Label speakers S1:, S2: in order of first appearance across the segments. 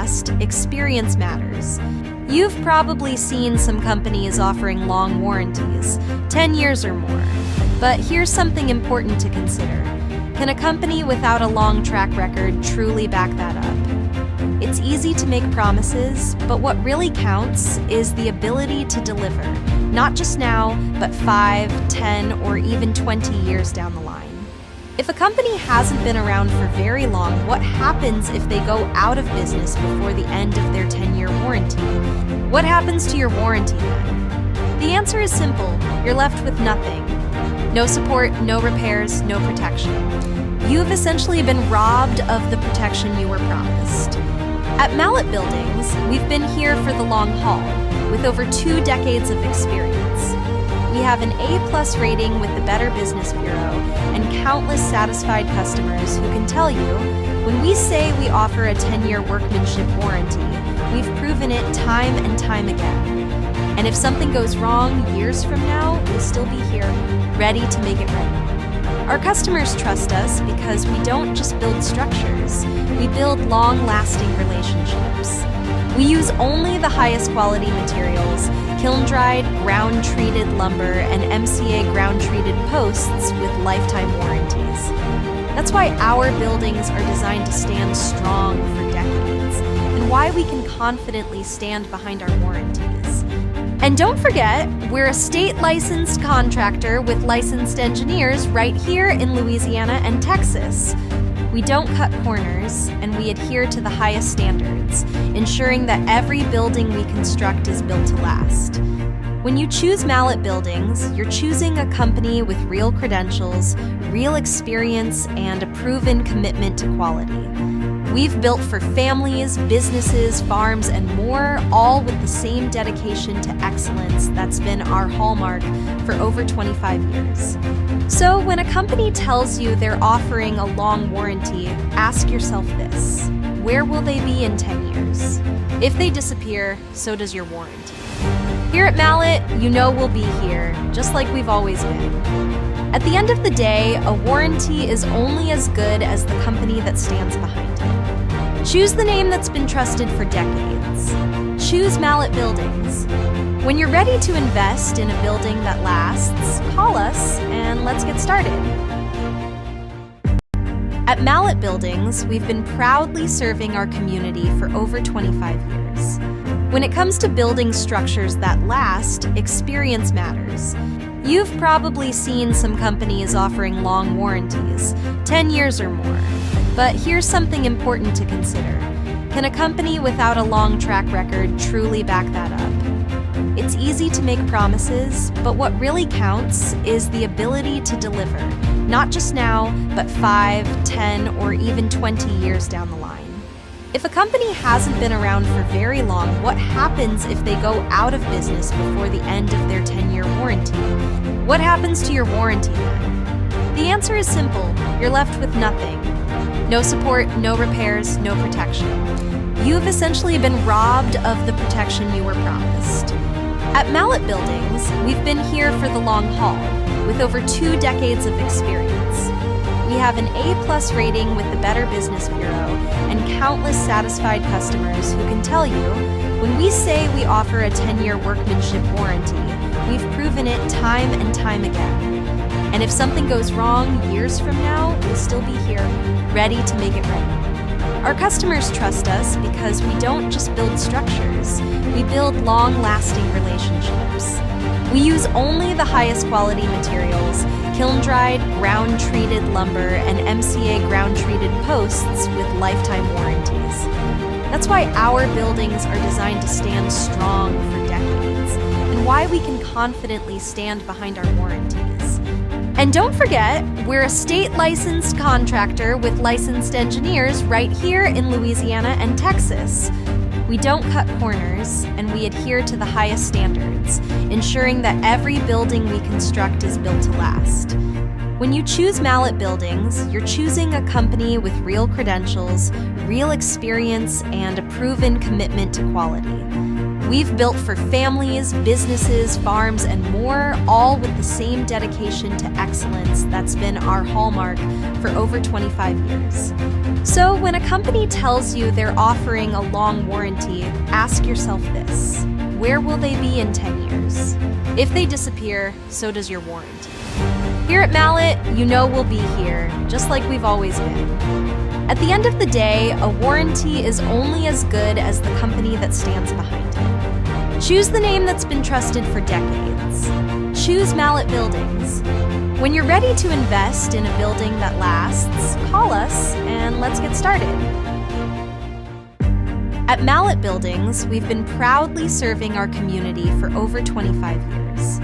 S1: last, experience matters. You've probably seen some companies offering long warranties, 10 years or more. But here's something important to consider. Can a company without a long track record truly back that up? It's easy to make promises, but what really counts is the ability to deliver, not just now, but 5, 10, or even 20 years down the line. If a company hasn't been around for very long, what happens if they go out of business before the end of their 10-year warranty? What happens to your warranty then? The answer is simple. You're left with nothing. No support, no repairs, no protection. You've essentially been robbed of the protection you were promised. At Mallett Buildings, we've been here for the long haul, with over 2 decades of experience. We have an A+ rating with the Better Business Bureau and countless satisfied customers who can tell you, when we say we offer a 10-year workmanship warranty, we've proven it time and time again. And if something goes wrong years from now, we'll still be here, ready to make it right. Our customers trust us because we don't just build structures, we build long-lasting relationships. We use only the highest quality materials, kiln-dried, ground-treated lumber, and MCA ground-treated posts with lifetime warranties. That's why our buildings are designed to stand strong for decades, and why we can confidently stand behind our warranties. And don't forget, we're a state-licensed contractor with licensed engineers right here in Louisiana and Texas. We don't cut corners, and we adhere to the highest standards, ensuring that every building we construct is built to last. When you choose Mallett Buildings, you're choosing a company with real credentials, real experience, and a proven commitment to quality. We've built for families, businesses, farms, and more, all with the same dedication to excellence that's been our hallmark for over 25 years. So when a company tells you they're offering a long warranty, ask yourself this: where will they be in 10 years? If they disappear, so does your warranty. Here at Mallett, you know we'll be here, just like we've always been. At the end of the day, a warranty is only as good as the company that stands behind it. Choose the name that's been trusted for decades. Choose Mallett Buildings. When you're ready to invest in a building that lasts, call us and let's get started. At Mallett Buildings, we've been proudly serving our community for over 25 years. When it comes to building structures that last, experience matters. You've probably seen some companies offering long warranties, 10 years or more. But here's something important to consider. Can a company without a long track record truly back that up? It's easy to make promises, but what really counts is the ability to deliver, not just now, but 5, 10, or even 20 years down the line. If a company hasn't been around for very long, what happens if they go out of business before the end of their 10-year warranty? What happens to your warranty then? The answer is simple. You're left with nothing. No support, no repairs, no protection. You've essentially been robbed of the protection you were promised. At Mallett Buildings, we've been here for the long haul, with over 2 decades of experience. We have an A+ rating with the Better Business Bureau and countless satisfied customers who can tell you, when we say we offer a 10-year workmanship warranty, we've proven it time and time again. And if something goes wrong years from now, we'll still be here, ready to make it right. Our customers trust us because we don't just build structures, we build long-lasting relationships. We use only the highest quality materials, kiln-dried, ground-treated lumber, and MCA ground-treated posts with lifetime warranties. That's why our buildings are designed to stand strong for decades, and why we can confidently stand behind our warranties. And don't forget, we're a state-licensed contractor with licensed engineers right here in Louisiana and Texas. We don't cut corners, and we adhere to the highest standards, ensuring that every building we construct is built to last. When you choose Mallett Buildings, you're choosing a company with real credentials, real experience, and a proven commitment to quality. We've built for families, businesses, farms, and more, all with the same dedication to excellence that's been our hallmark for over 25 years. So when a company tells you they're offering a long warranty, ask yourself this: where will they be in 10 years? If they disappear, so does your warranty. Here at Mallett, you know we'll be here, just like we've always been. At the end of the day, a warranty is only as good as the company that stands behind it. Choose the name that's been trusted for decades. Choose Mallett Buildings. When you're ready to invest in a building that lasts, call us and let's get started. At Mallett Buildings, we've been proudly serving our community for over 25 years.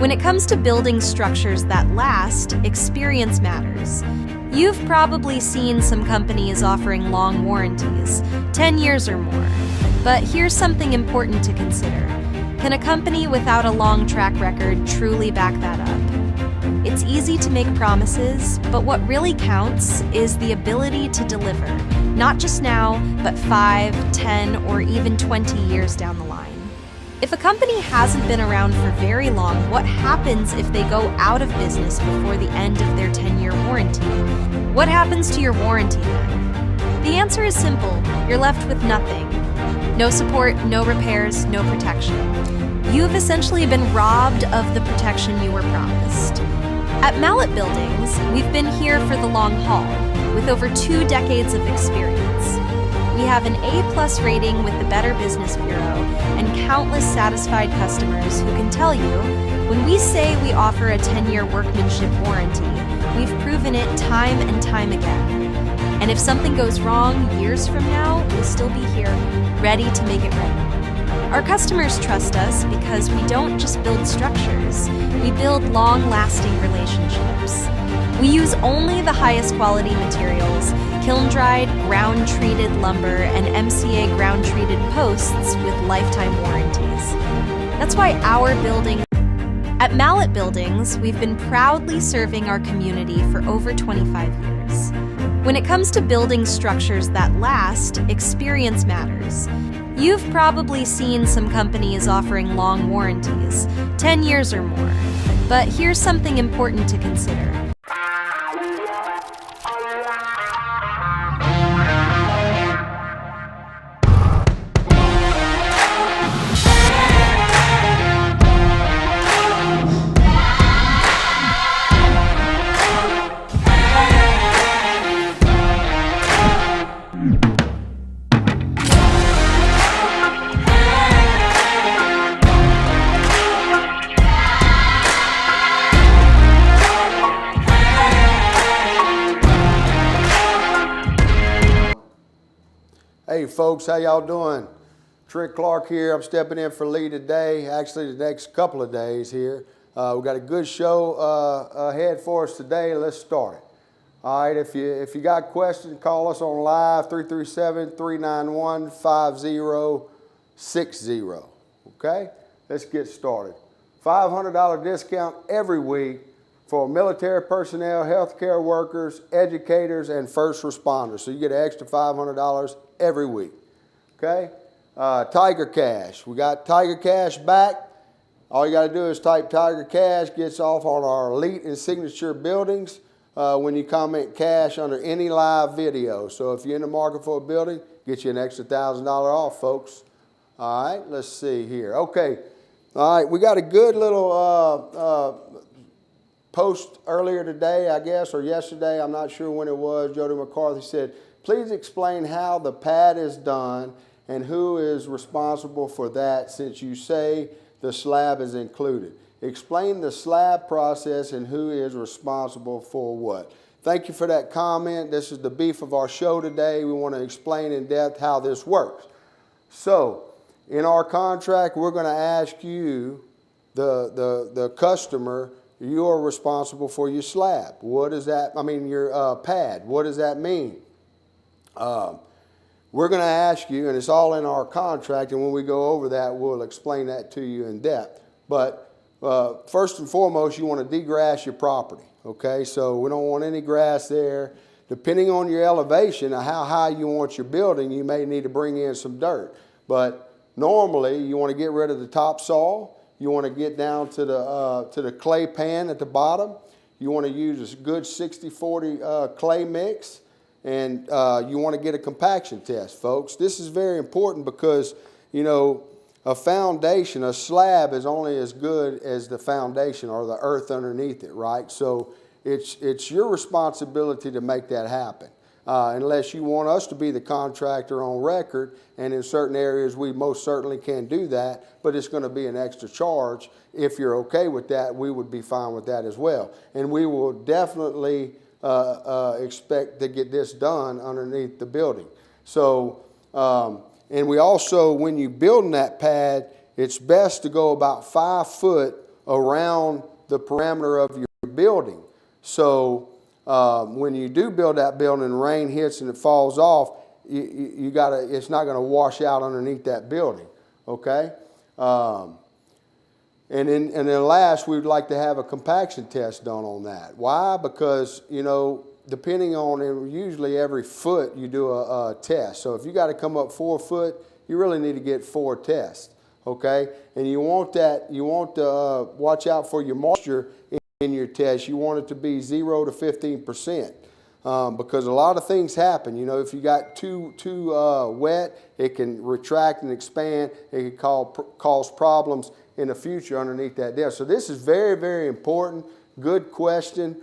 S1: When it comes to building structures that last, experience matters. You've probably seen some companies offering long warranties, 10 years or more. But here's something important to consider. Can a company without a long track record truly back that up? It's easy to make promises, but what really counts is the ability to deliver, not just now, but 5, 10, or even 20 years down the line. If a company hasn't been around for very long, what happens if they go out of business before the end of their 10-year warranty? What happens to your warranty then? The answer is simple. You're left with nothing. No support, no repairs, no protection. You've essentially been robbed of the protection you were promised. At Mallett Buildings, we've been here for the long haul, with over 2 decades of experience. We have an A+ rating with the Better Business Bureau and countless satisfied customers who can tell you, when we say we offer a 10-year workmanship warranty, we've proven it time and time again. And if something goes wrong years from now, we'll still be here, ready to make it right. Our customers trust us because we don't just build structures, we build long-lasting relationships. We use only the highest quality materials, kiln-dried, ground-treated lumber, and MCA ground-treated posts with lifetime warranties. That's why At Mallett Buildings, we've been proudly serving our community for over 25 years. When it comes to building structures that last, experience matters. You've probably seen some companies offering long warranties, 10 years or more. But here's something important to consider.
S2: Hey folks, how y'all doing? Trent Clark here. I'm stepping in for Lee today, actually the next couple of days here. We've got a good show ahead for us today. Let's start it. All right, if you got questions, call us on live, 337-391-5060. Okay, let's get started. $500 discount every week for military personnel, healthcare workers, educators, and first responders. So you get an extra $500 every week, okay? Tiger Cash, we got Tiger Cash back. All you gotta do is type Tiger Cash, gets off on our elite and signature buildings when you comment cash under any live video. So if you're in the market for a building, get you an extra $1,000 off, folks. All right, let's see here. Okay, all right, we got a good little post earlier today, I guess, or yesterday, I'm not sure when it was. Jody McCarthy said, please explain how the pad is done and who is responsible for that, since you say the slab is included. Explain the slab process and who is responsible for what. Thank you for that comment. This is the beef of our show today. We want to explain in depth how this works. So, in our contract, we're going to ask you, the customer, you are responsible for your slab. What does that, your pad, what does that mean? We're going to ask you, and it's all in our contract, and when we go over that, we'll explain that to you in depth. But first and foremost, you want to degrass your property, okay? So we don't want any grass there. Depending on your elevation, how high you want your building, you may need to bring in some dirt. But normally you want to get rid of the topsoil. You want to get down to the clay pan at the bottom. You want to use a good 60-40 clay mix, and you want to get a compaction test, folks. This is very important because, you know, a foundation, a slab is only as good as the foundation or the earth underneath it, right? So it's your responsibility to make that happen. Unless you want us to be the contractor on record, and in certain areas we most certainly can do that, but it's going to be an extra charge. If you're okay with that, we would be fine with that as well. And we will definitely expect to get this done underneath the building. So, and we also, when you're building that pad, it's best to go about 5 foot around the parameter of your building. So when you do build that building and rain hits and it falls off, you gotta, it's not going to wash out underneath that building, okay? And then last, we'd like to have a compaction test done on that. Why? Because, you know, depending on, usually every foot you do a test. So if you got to come up 4 foot, you really need to get 4 tests, okay? And you want that, you want to watch out for your moisture in your test. You want it to be 0 to 15%, because a lot of things happen. You know, if you got too wet, it can retract and expand. It can cause problems in the future underneath that depth. So this is very, very important. Good question.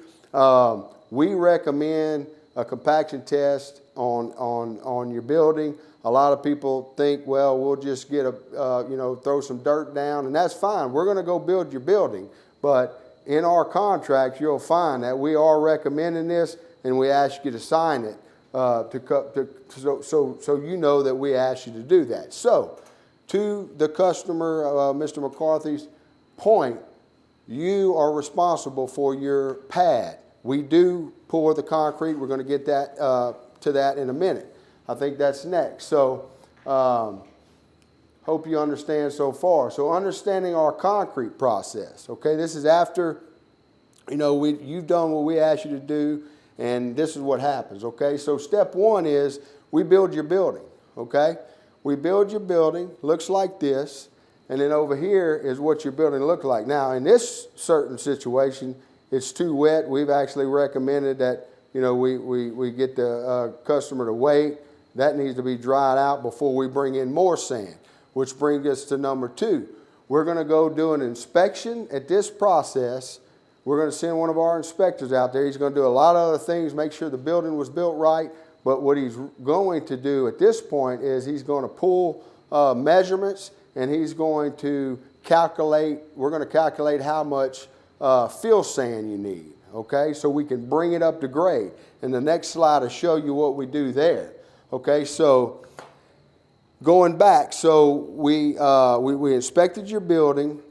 S2: We recommend a compaction test on your building. A lot of people think, well, we'll just get you know, throw some dirt down, and that's fine. We're going to go build your building, but in our contract, you'll find that we are recommending this, and we ask you to sign it so you know that we asked you to do that. So, to the customer, Mr. McCarthy's point, you are responsible for your pad. We do pour the concrete. We're going to get that to that in a minute. I think that's next. So, hope you understand so far. So understanding our concrete process, okay? This is after, you know, you've done what we asked you to do, and this is what happens, okay? So step 1 is we build your building, okay? We build your building, looks like this, and then over here is what your building looks like. Now, in this certain situation, it's too wet. We've actually recommended that, you know, we get the customer to wait. That needs to be dried out before we bring in more sand. Which brings us to number 2. We're going to go do an inspection at this process. We're going to send one of our inspectors out there. He's going to do a lot of other things, make sure the building was built right. But what he's going to do at this point is he's going to pull measurements, and he's going to calculate, we're going to calculate how much fill sand you need, okay? So we can bring it up to grade. And the next slide will show you what we do there, okay? So going back, so we inspected your building,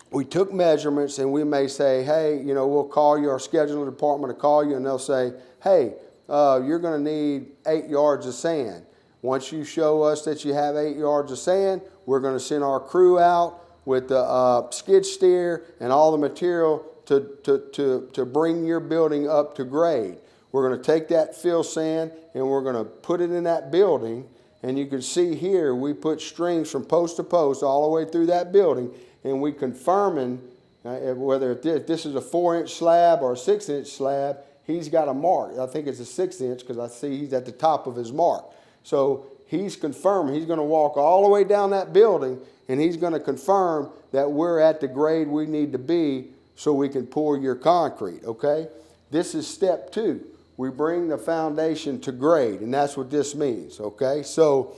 S2: we took measurements, and we may say, hey, you know, we'll call you, our scheduling department will call you, and they'll say, hey, you're going to need 8 yards of sand. Once you show us that you have 8 yards of sand, we're going to send our crew out with the skid steer and all the material to bring your building up to grade. We're going to take that fill sand and we're going to put it in that building. And you can see here, we put strings from post to post all the way through that building, and we confirming whether this is a 4-inch slab or a 6-inch slab. He's got a mark. I think it's a 6-inch because I see he's at the top of his mark. So he's confirming. He's going to walk all the way down that building, and he's going to confirm that we're at the grade we need to be so we can pour your concrete, okay? This is step 2. We bring the foundation to grade, and that's what this means, okay? So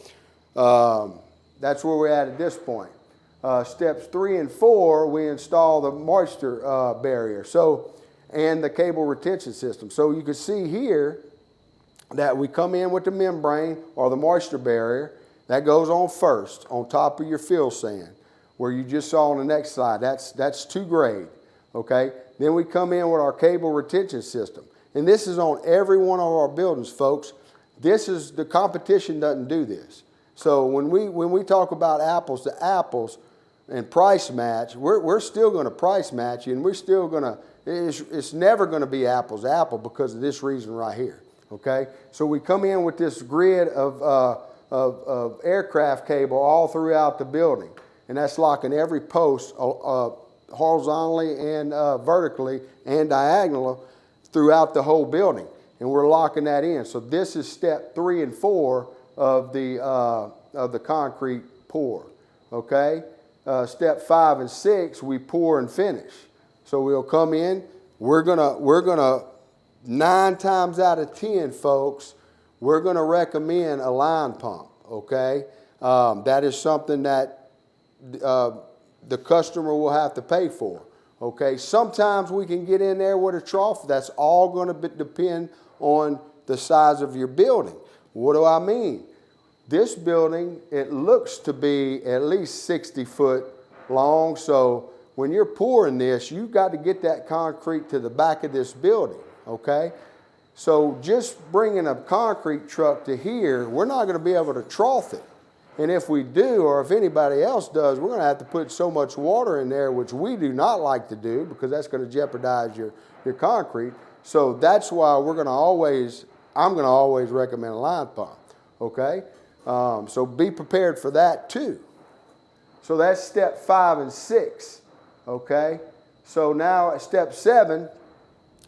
S2: that's where we're at this point. Steps 3 and 4, we install the moisture barrier and the cable retention system. So you can see here that we come in with the membrane or the moisture barrier. That goes on first on top of your fill sand, where you just saw on the next slide. That's to grade, okay? Then we come in with our cable retention system. And this is on every one of our buildings, folks. This is, the competition doesn't do this. So when we talk about apples to apples and price match, we're still going to price match you, and we're still going to, it's never going to be apples to apple because of this reason right here, okay? So we come in with this grid of of aircraft cable all throughout the building. And that's locking every post horizontally and vertically and diagonally throughout the whole building. And we're locking that in. So this is step 3 and 4 of the concrete pour, okay? Step 5 and 6, we pour and finish. So we'll come in, we're gonna 9 times out of 10, folks, we're gonna recommend a line pump, okay? That is something that the customer will have to pay for, okay? Sometimes we can get in there with a trough. That's all gonna depend on the size of your building. What do I mean? This building, it looks to be at least 60 foot long, so when you're pouring this, you've got to get that concrete to the back of this building, okay? So just bringing a concrete truck to here, we're not going to be able to trough it. And if we do, or if anybody else does, we're going to have to put so much water in there, which we do not like to do because that's going to jeopardize your concrete. So that's why I'm going to always recommend a line pump, okay? So be prepared for that too. So that's step 5 and 6, okay? So now at step 7,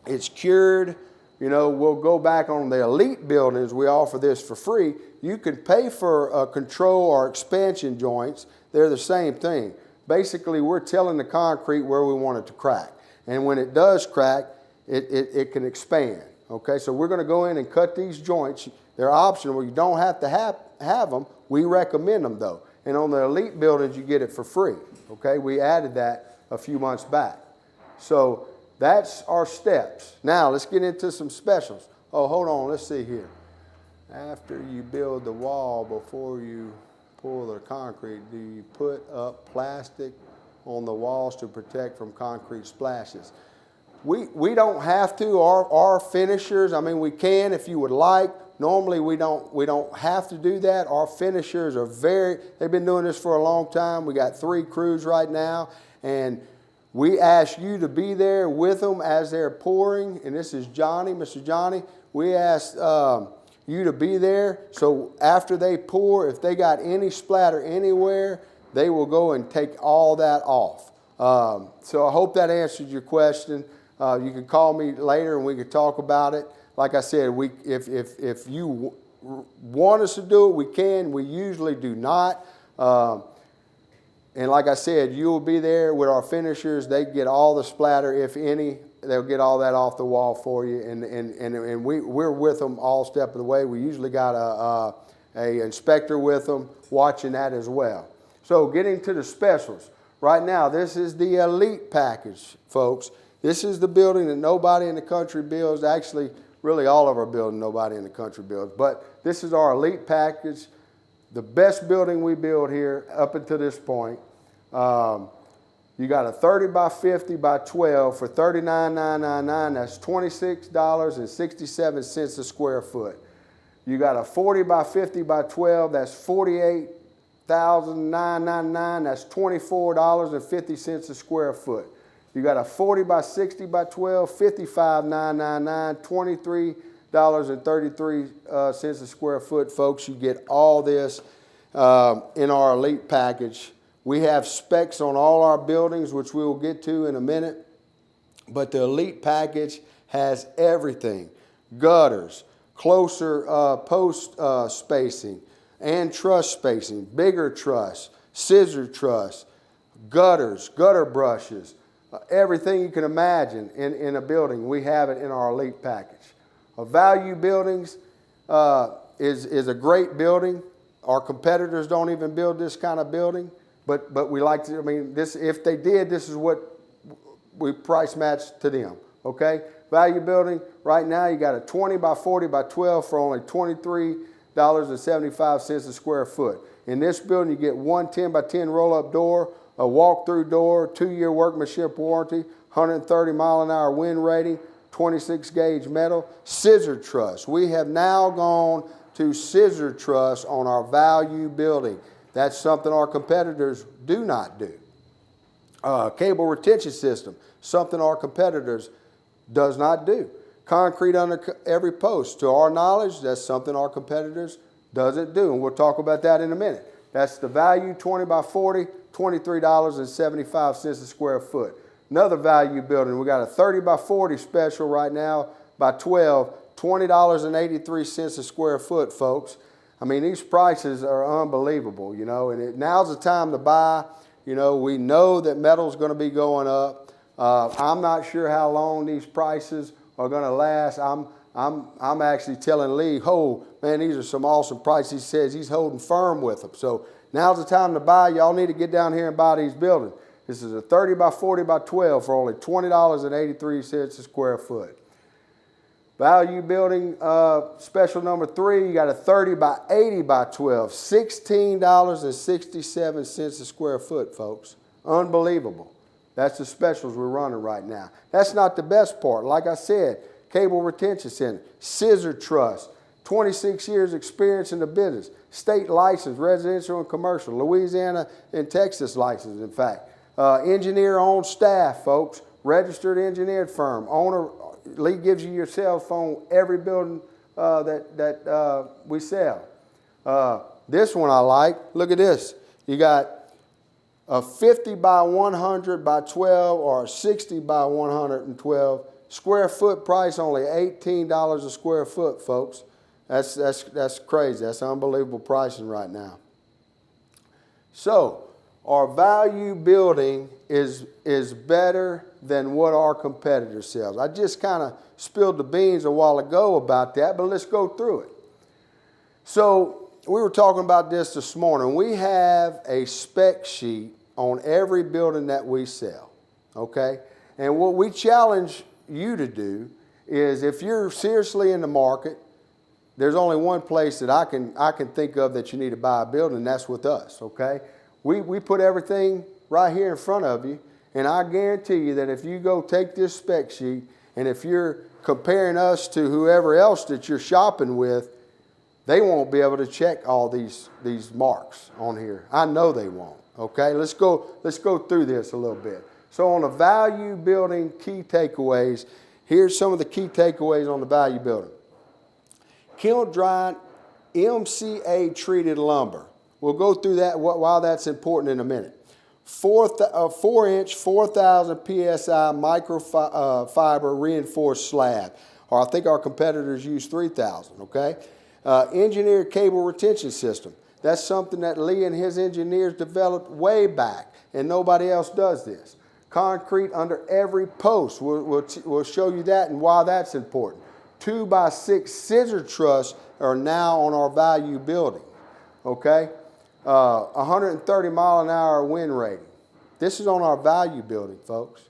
S2: it's cured. You know, we'll go back on the elite buildings. We offer this for free. You can pay for control or expansion joints. They're the same thing. Basically, we're telling the concrete where we want it to crack. And when it does crack, it can expand, okay? So we're going to go in and cut these joints. They're optional. You don't have to have them. We recommend them, though. And on the elite buildings, you get it for free, okay? We added that a few months back. So that's our steps. Now, let's get into some specials. Oh, hold on. Let's see here. After you build the wall, before you pour the concrete, do you put up plastic on the walls to protect from concrete splashes? We don't have to. Our finishers, I mean, we can if you would like. Normally, we don't have to do that. Our finishers are they've been doing this for a long time. We got 3 crews right now, and we ask you to be there with them as they're pouring. And this is Johnny, Mr. Johnny. We ask you to be there, so after they pour, if they got any splatter anywhere, they will go and take all that off. So I hope that answered your question. You can call me later and we can talk about it. Like I said, if you want us to do it, we can. We usually do not. And like I said, you'll be there with our finishers. They get all the splatter, if any. They'll get all that off the wall for you. And we're with them all step of the way. We usually got a inspector with them watching that as well. So getting to the specials. Right now, this is the elite package, folks. This is the building that nobody in the country builds. Actually, really all of our buildings nobody in the country builds. But this is our elite package, the best building we build here up until this point. You got a 30 by 50 by 12 for $39,999. That's $26.67 a square foot. You got a 40 by 50 by 12. That's $48,999. That's $24.50 a square foot. You got a 40 by 60 by 12, $55,999, $23.33 a square foot, folks. You get all this in our elite package. We have specs on all our buildings, which we will get to in a minute. But the elite package has everything: gutters, closer post spacing, and truss spacing, bigger truss, scissor truss, gutters, gutter brushes. Everything you can imagine in a building, we have it in our elite package. Value Buildings is a great building. Our competitors don't even build this kind of building, but we like to, I mean, this, if they did, this is what we price match to them, okay? Value Building, right now you got a 20 by 40 by 12 for only $23.75 a square foot. In this building, you get one 10 by 10 roll-up door, a walk-through door, 2-year workmanship warranty, 130-mile-an-hour wind rating, 26-gauge metal, scissor truss. We have now gone to scissor truss on our Value Building. That's something our competitors do not do. Cable retention system, something our competitors does not do. Concrete under every post. To our knowledge, that's something our competitors Doesn't do, and we'll talk about that in a minute. That's the value, 20 by 40, $23.75 a square foot. Another value building, we got a 30 by 40 special right now by 12, $20.83 a square foot, folks. I mean, these prices are unbelievable, you know, and now's the time to buy. You know, we know that metal's going to be going up. I'm not sure how long these prices are going to last. I'm actually telling Lee, oh, man, these are some awesome prices. He says he's holding firm with them. So now's the time to buy. Y'all need to get down here and buy these buildings. This is a 30 by 40 by 12 for only $20.83 a square foot. Value building special number 3, you got a 30 by 80 by 12, $16.67 a square foot, folks. Unbelievable. That's the specials we're running right now. That's not the best part. Like I said, cable retention center, scissor truss, 26 years experience in the business, state license, residential and commercial, Louisiana and Texas license, in fact. Engineer on staff, folks, registered engineered firm, owner. Lee gives you your cell phone every building that we sell. This one I like. Look at this. You got a 50 by 100 by 12 or a 60 by 112. Square foot price only $18 a square foot, folks. That's crazy. That's unbelievable pricing right now. So our value building is better than what our competitor sells. I just kind of spilled the beans a while ago about that, but let's go through it. So we were talking about this morning. We have a spec sheet on every building that we sell, okay? And what we challenge you to do is, if you're seriously in the market, there's only one place that I can think of that you need to buy a building, and that's with us, okay? We put everything right here in front of you, and I guarantee you that if you go take this spec sheet, and if you're comparing us to whoever else that you're shopping with, they won't be able to check all these marks on here. I know they won't, okay? Let's go through this a little bit. So on the value building key takeaways, here's some of the key takeaways on the value building. Kiln dried MCA treated lumber. We'll go through that, why that's important in a minute. 4-inch, 4,000 PSI microfiber reinforced slab. Or I think our competitors use 3,000, okay? Engineered cable retention system. That's something that Lee and his engineers developed way back, and nobody else does this. Concrete under every post. We'll show you that and why that's important. 2x6 scissor truss are now on our value building, okay? 130 mile an hour wind rating. This is on our value building, folks.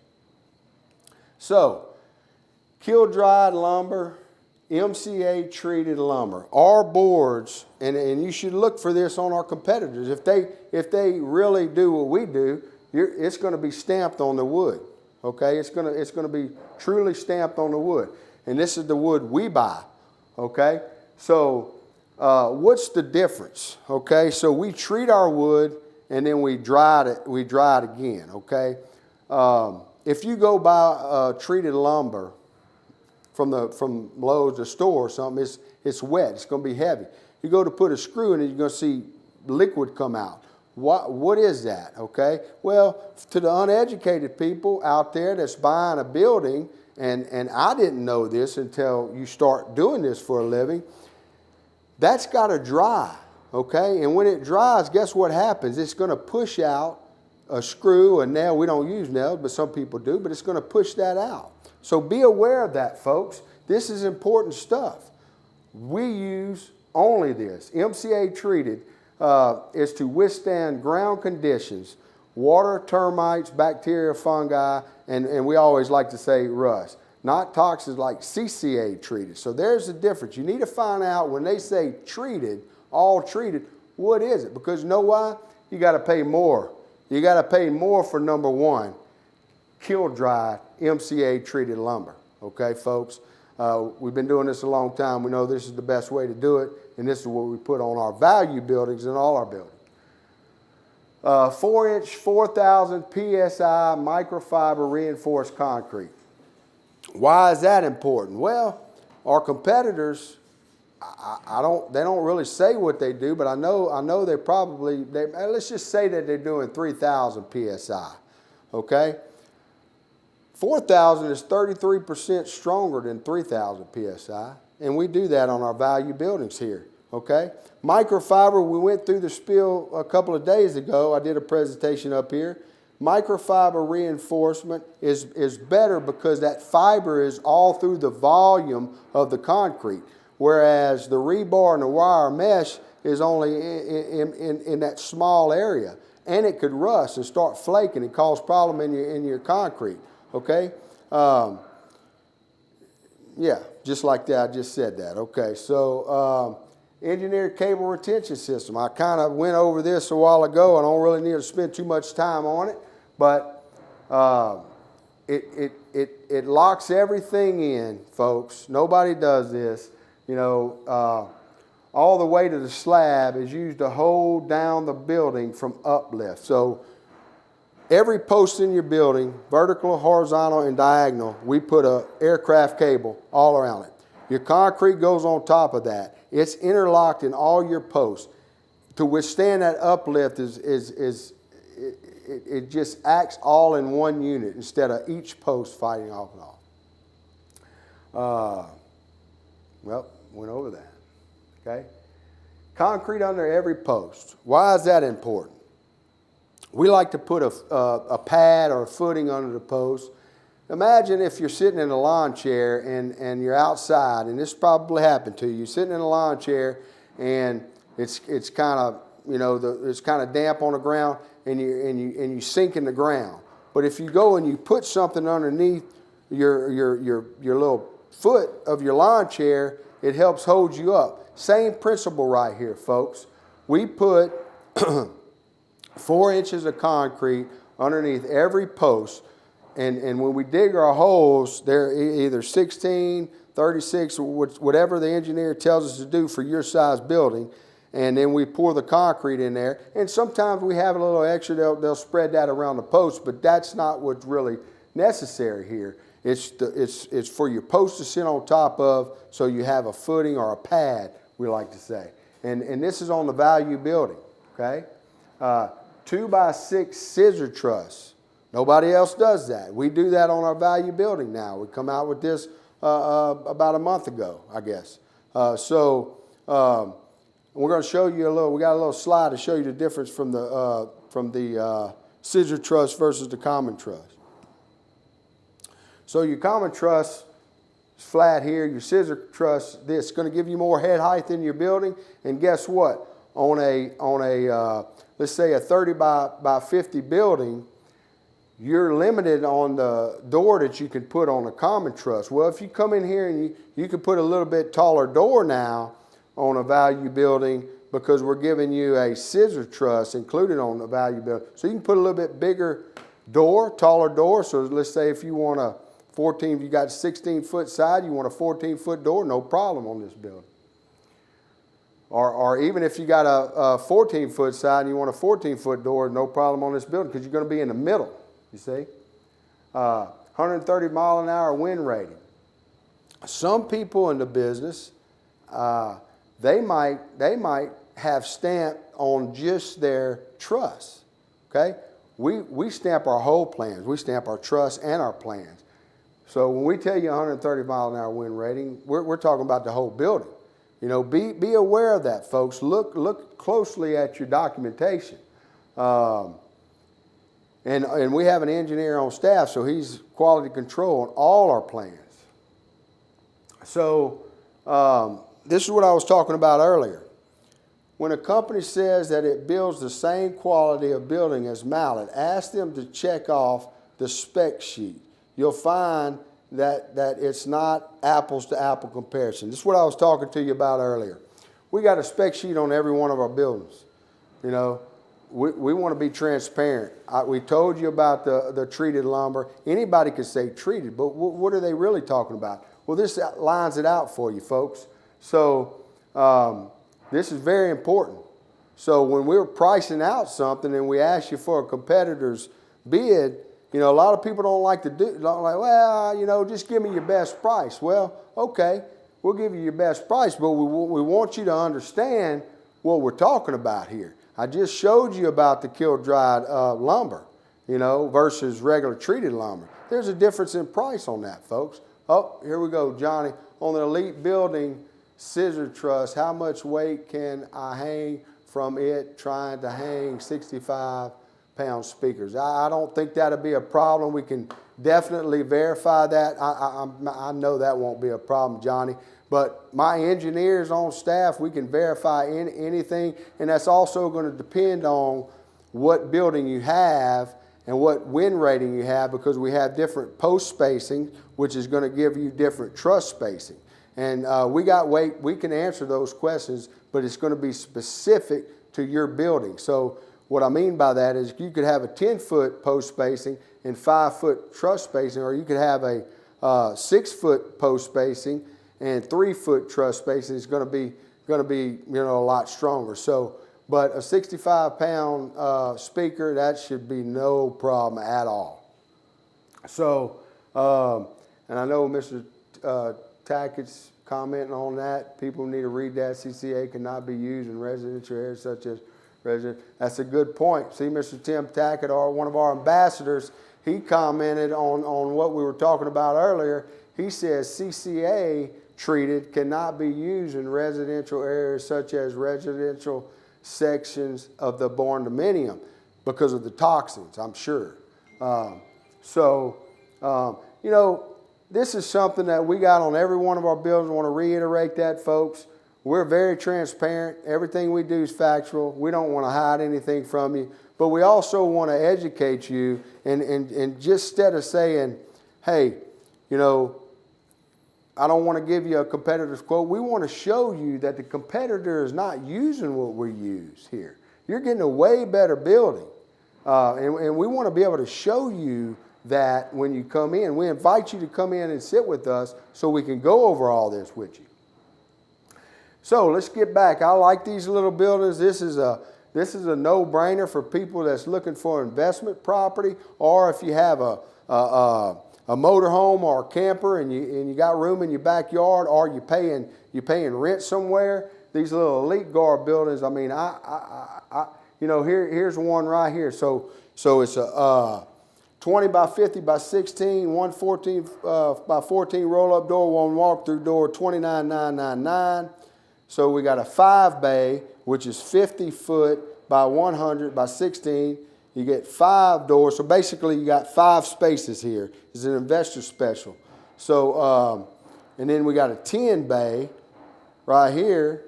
S2: So, kiln dried lumber, MCA treated lumber. Our boards, and you should look for this on our competitors. If they really do what we do, it's going to be stamped on the wood. Okay, it's going to be truly stamped on the wood, and this is the wood we buy. Okay, so what's the difference? Okay, so we treat our wood and then we dry it. We dry it again. Okay, if you go buy treated lumber from Lowe's, the store or something, it's wet. It's going to be heavy. You go to put a screw in it, you're going to see liquid come out. What is that, okay? Well, to the uneducated people out there that's buying a building, and I didn't know this until you start doing this for a living, that's got to dry, okay? And when it dries, guess what happens? It's going to push out a screw, a nail. We don't use nails, but some people do, but it's going to push that out. So be aware of that, folks. This is important stuff. We use only this. MCA treated is to withstand ground conditions, water, termites, bacteria, fungi, and we always like to say rust. Not toxins like CCA treated. So there's the difference. You need to find out when they say treated, all treated, what is it? Because you know why? You got to pay more. You got to pay more for number one, kiln dried MCA treated lumber. Okay, folks? We've been doing this a long time. We know this is the best way to do it, and this is what we put on our value buildings and all our buildings. 4-inch, 4,000 PSI microfiber reinforced concrete. Why is that important? Well, our competitors They don't really say what they do, but I know they probably, let's just say that they're doing 3,000 PSI, okay? 4,000 is 33% stronger than 3,000 PSI, and we do that on our value buildings here, okay? Microfiber, we went through the spiel a couple of days ago. I did a presentation up here. Microfiber reinforcement is better because that fiber is all through the volume of the concrete, whereas the rebar and the wire mesh is only in that small area, and it could rust and start flaking and cause problem in your concrete. Okay, yeah, just like that. I just said that. Okay, so engineered cable retention system. I kind of went over this a while ago. I don't really need to spend too much time on it, but it locks everything in, folks. Nobody does this. You know, all the way to the slab is used to hold down the building from uplift. So every post in your building, vertical, horizontal, and diagonal, we put an aircraft cable all around it. Your concrete goes on top of that. It's interlocked in all your posts. To withstand that uplift it just acts all in one unit instead of each post fighting off and off. Well, went over that. Okay? Concrete under every post. Why is that important? We like to put a pad or a footing under the post. Imagine if you're sitting in a lawn chair and you're outside, and this probably happened to you. You're sitting in a lawn chair and it's kind of, you know, it's kind of damp on the ground, and you sink in the ground. But if you go and you put something underneath your little foot of your lawn chair, it helps hold you up. Same principle right here, folks. We put 4 inches of concrete underneath every post, and when we dig our holes, they're either 16, 36, whatever the engineer tells us to do for your size building, and then we pour the concrete in there. And sometimes we have a little extra, they'll spread that around the post, but that's not what's really necessary here. It's for your post to sit on top of, so you have a footing or a pad, we like to say. And this is on the value building, okay? 2x6 scissor truss. Nobody else does that. We do that on our value building now. We come out with this about a month ago, I guess. We're going to show you we got a little slide to show you the difference from the scissor truss versus the common truss. So your common truss is flat here. Your scissor truss, this is going to give you more head height in your building. And guess what? On a let's say a 30 by 50 building, you're limited on the door that you can put on a common truss. Well, if you come in here and you can put a little bit taller door now on a value building, because we're giving you a scissor truss included on the value building. So you can put a little bit bigger door, taller door. So let's say if you want a 14, you got a 16-foot side, you want a 14-foot door, no problem on this building. Or even if you got a 14-foot side and you want a 14-foot door, no problem on this building, because you're going to be in the middle, you see. 130 mile an hour wind rating. Some people in the business, they might have stamped on just their truss, okay? We stamp our whole plans. We stamp our truss and our plans. So when we tell you 130 mile an hour wind rating, we're talking about the whole building. You know, be aware of that, folks. Look closely at your documentation. And we have an engineer on staff, so he's quality control on all our plans. So this is what I was talking about earlier. When a company says that it builds the same quality of building as Mallett, ask them to check off the spec sheet. You'll find that it's not apples to apple comparison. This is what I was talking to you about earlier. We got a spec sheet on every one of our buildings. You know, we want to be transparent. We told you about the treated lumber. Anybody could say treated, but what are they really talking about? Well, this lines it out for you, folks. So this is very important. So when we're pricing out something and we ask you for a competitor's bid, you know, a lot of people don't like, well, you know, just give me your best price. Well, okay, we'll give you your best price, but we want you to understand what we're talking about here. I just showed you about the kiln-dried lumber, versus regular treated lumber. There's a difference in price on that, folks. Oh, here we go, Johnny. On the Elite Building scissor truss, how much weight can I hang from it trying to hang 65-pound speakers? I don't think that'll be a problem. We can definitely verify that. I know that won't be a problem, Johnny. But my engineers on staff, we can verify anything, and that's also going to depend on what building you have and what wind rating you have, because we have different post spacing, which is going to give you different truss spacing. And we can answer those questions, but it's going to be specific to your building. So what I mean by that is you could have a 10-foot post spacing and 5-foot truss spacing, or you could have a 6-foot post spacing and 3-foot truss spacing. Is going to be a lot stronger. So, but a 65-pound speaker, that should be no problem at all. So, and I know Mr. Tackett's commenting on that. People need to read that. CCA cannot be used in residential areas such as resident. That's a good point. See, Mr. Tim Tackett, one of our ambassadors, he commented on what we were talking about earlier. He says CCA treated cannot be used in residential areas such as residential sections of the barn dominium because of the toxins, I'm sure. This is something that we got on every one of our buildings. I want to reiterate that, folks. We're very transparent. Everything we do is factual. We don't want to hide anything from you. But we also want to educate you and just instead of saying, hey, I don't want to give you a competitor's quote. We want to show you that the competitor is not using what we use here. You're getting a way better building. And we want to be able to show you that when you come in. We invite you to come in and sit with us so we can go over all this with you. So let's get back. I like these little buildings. This is a no-brainer for people that's looking for investment property, or if you have a motorhome or a camper and you got room in your backyard, or you're paying rent somewhere. These little Elite Guard buildings. I mean, here's one right here. So it's a 20 by 50 by 16, 114 by 14 roll-up door, one walk-through door, $29,999. So we got a 5-bay, which is 50 foot by 100 by 16. You get 5 doors. So basically you got 5 spaces here. It's an investor special. So, and then we got a 10-bay right here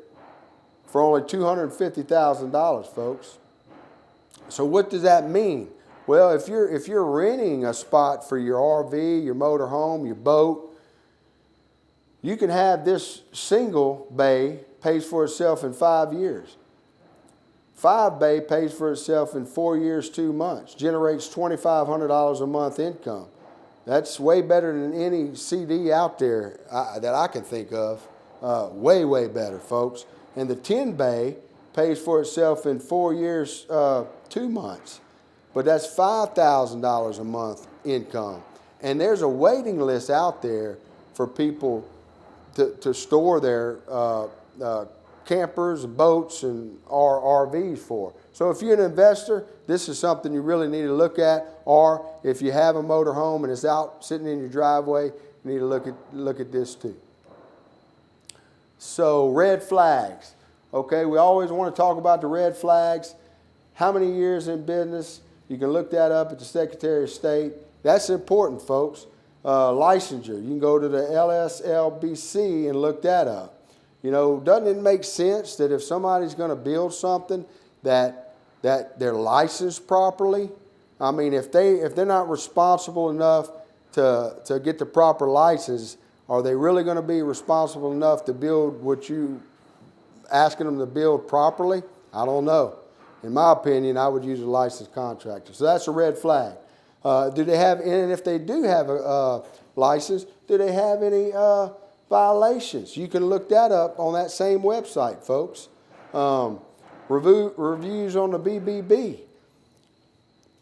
S2: for only $250,000, folks. So what does that mean? Well, if you're renting a spot for your RV, your motorhome, your boat, you can have this single bay pays for itself in 5 years. 5-bay pays for itself in 4 years, 2 months, generates $2,500 a month income. That's way better than any CD out there that I can think of. Way, way better, folks. And the 10-bay pays for itself in 4 years, 2 months. But that's $5,000 a month income. And there's a waiting list out there for people to store their campers, boats, and RVs for. So if you're an investor, this is something you really need to look at. Or if you have a motor home and it's out sitting in your driveway, you need to look at this too. So red flags. Okay, we always want to talk about the red flags. How many years in business? You can look that up at the Secretary of State. That's important, folks. Licensure. You can go to the LSLBC and look that up. Doesn't it make sense that if somebody's going to build something that they're licensed properly? I mean, if they're not responsible enough to get the proper license, are they really going to be responsible enough to build what you asking them to build properly? I don't know. In my opinion, I would use a licensed contractor. So that's a red flag. Do they have, and if they do have a license, do they have any violations? You can look that up on that same website, folks. Reviews on the BBB.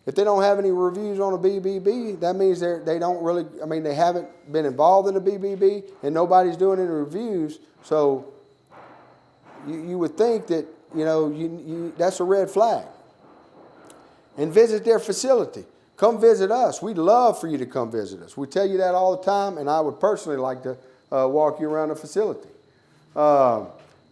S2: If they don't have any reviews on a BBB, that means they don't really, I mean, they haven't been involved in a BBB and nobody's doing any reviews. So you would think that, you know, that's a red flag. And visit their facility. Come visit us. We'd love for you to come visit us. We tell you that all the time, and I would personally like to walk you around the facility.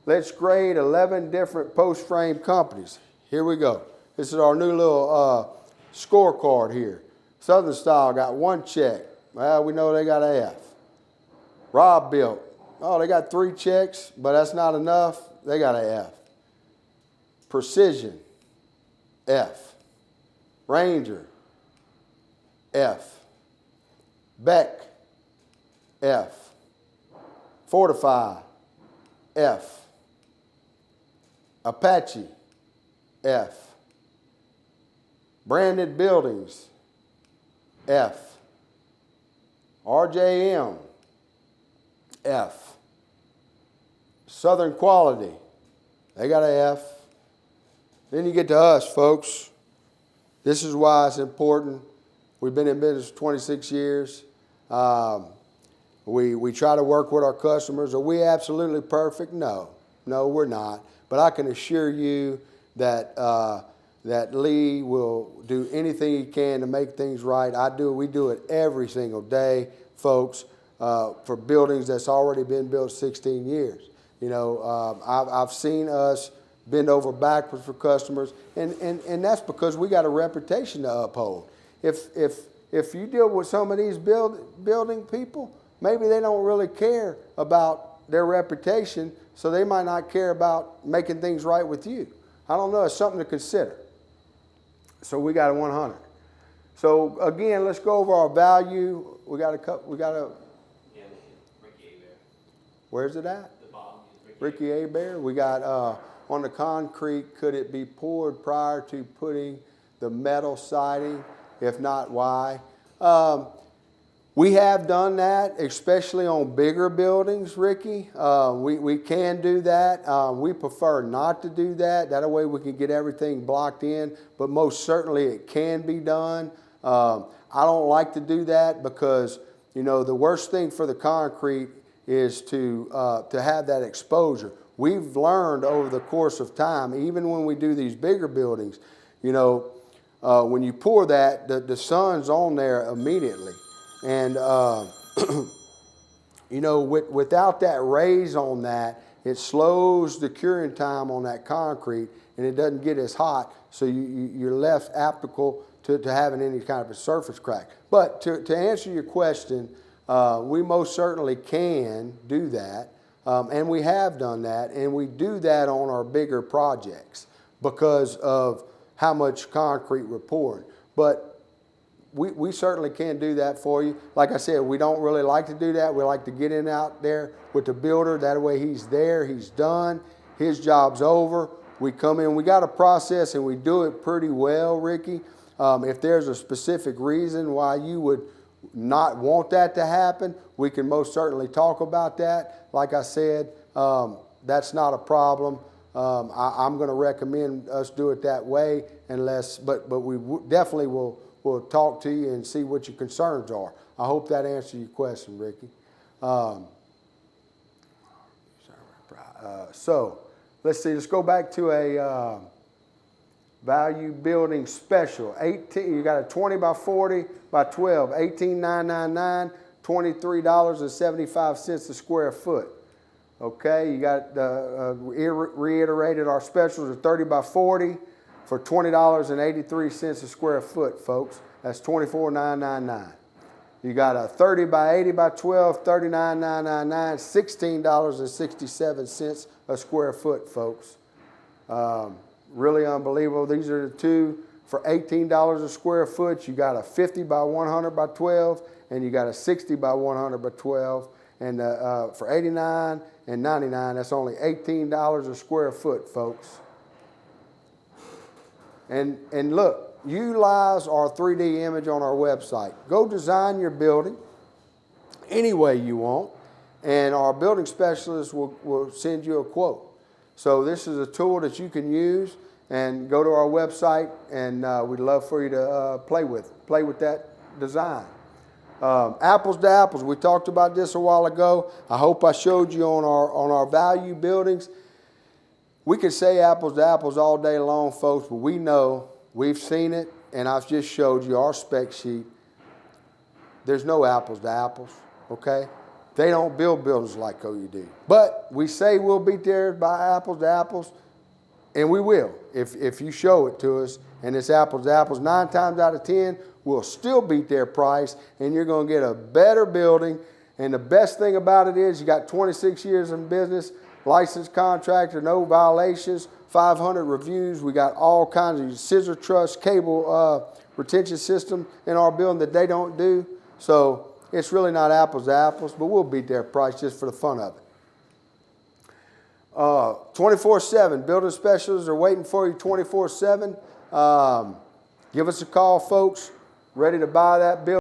S2: Let's grade 11 different post-frame companies. Here we go. This is our new little scorecard here. Southern Style got 1 check. Well, we know they got an F. Rob Built. Oh, they got 3 checks, but that's not enough. They got an F. Precision, F. Ranger, F. Beck, F. Fortify, F. Apache, F. Branded Buildings, F. RJM, F. Southern Quality, they got an F. Then you get to us, folks. This is why it's important. We've been in business 26 years. We try to work with our customers. Are we absolutely perfect? No, we're not. But I can assure you that that Lee will do anything he can to make things right. We do it every single day, folks, for buildings that's already been built 16 years. You know, I've seen us bend over backwards for customers, and that's because we got a reputation to uphold. If you deal with some of these building people, maybe they don't really care about their reputation, so they might not care about making things right with you. I don't know, it's something to consider. So we got a 100. So again, let's go over our value. We got a Ricky Hebert. Where's it at? The bottom. Ricky Hebert. We got on the concrete, could it be poured prior to putting the metal siding? If not, why? We have done that, especially on bigger buildings, Ricky. We can do that. We prefer not to do that. That way we can get everything blocked in, but most certainly it can be done. I don't like to do that because, you know, the worst thing for the concrete is to have that exposure. We've learned over the course of time, even when we do these bigger buildings, you know, when you pour that, the sun's on there immediately. And, you know, without that raise on that, it slows the curing time on that concrete and it doesn't get as hot, so you're less applicable to having any kind of a surface crack. But to answer your question, we most certainly can do that. And we have done that, and we do that on our bigger projects because of how much concrete we're pouring. But we certainly can do that for you. Like I said, we don't really like to do that. We like to get in out there with the builder. That way he's there, he's done, his job's over. We come in, we got a process, and we do it pretty well, Ricky. If there's a specific reason why you would not want that to happen, we can most certainly talk about that. Like I said, that's not a problem. I'm going to recommend us do it that way, but we definitely will talk to you and see what your concerns are. I hope that answers your question, Ricky. So let's see. Let's go back to a value building special. 18. You got a 20 by 40 by 12. $18,999. $23.75 a square foot. Okay, you got reiterated our specials are 30 by 40 for $20.83 a square foot, folks. That's $24,999. You got a 30 by 80 by 12, $39,999, $16.67 a square foot, folks. Really unbelievable. These are the two for $18 a square foot. You got a 50 by 100 by 12, and you got a 60 by 100 by 12. And for $89 and $99, that's only $18 a square foot, folks. And look, utilize our 3D image on our website. Go design your building any way you want, and our building specialist will send you a quote. So this is a tool that you can use, and go to our website, and we'd love for you to play with that design. Apples to apples, we talked about this a while ago. I hope I showed you on our value buildings. We could say apples to apples all day long, folks, but we know, we've seen it, and I've just showed you our spec sheet. There's no apples to apples, okay? They don't build buildings like OUD. But we say we'll beat theirs by apples to apples, and we will. If you show it to us, and it's apples to apples, 9 times out of 10, we'll still beat their price, and you're going to get a better building. And the best thing about it is you got 26 years in business, licensed contractor, no violations, 500 reviews. We got all kinds of scissor truss, cable retention system in our building that they don't do. So it's really not apples to apples, but we'll beat their price just for the fun of it. 24/7, building specialists are waiting for you 24/7. Give us a call, folks. Ready to buy that building.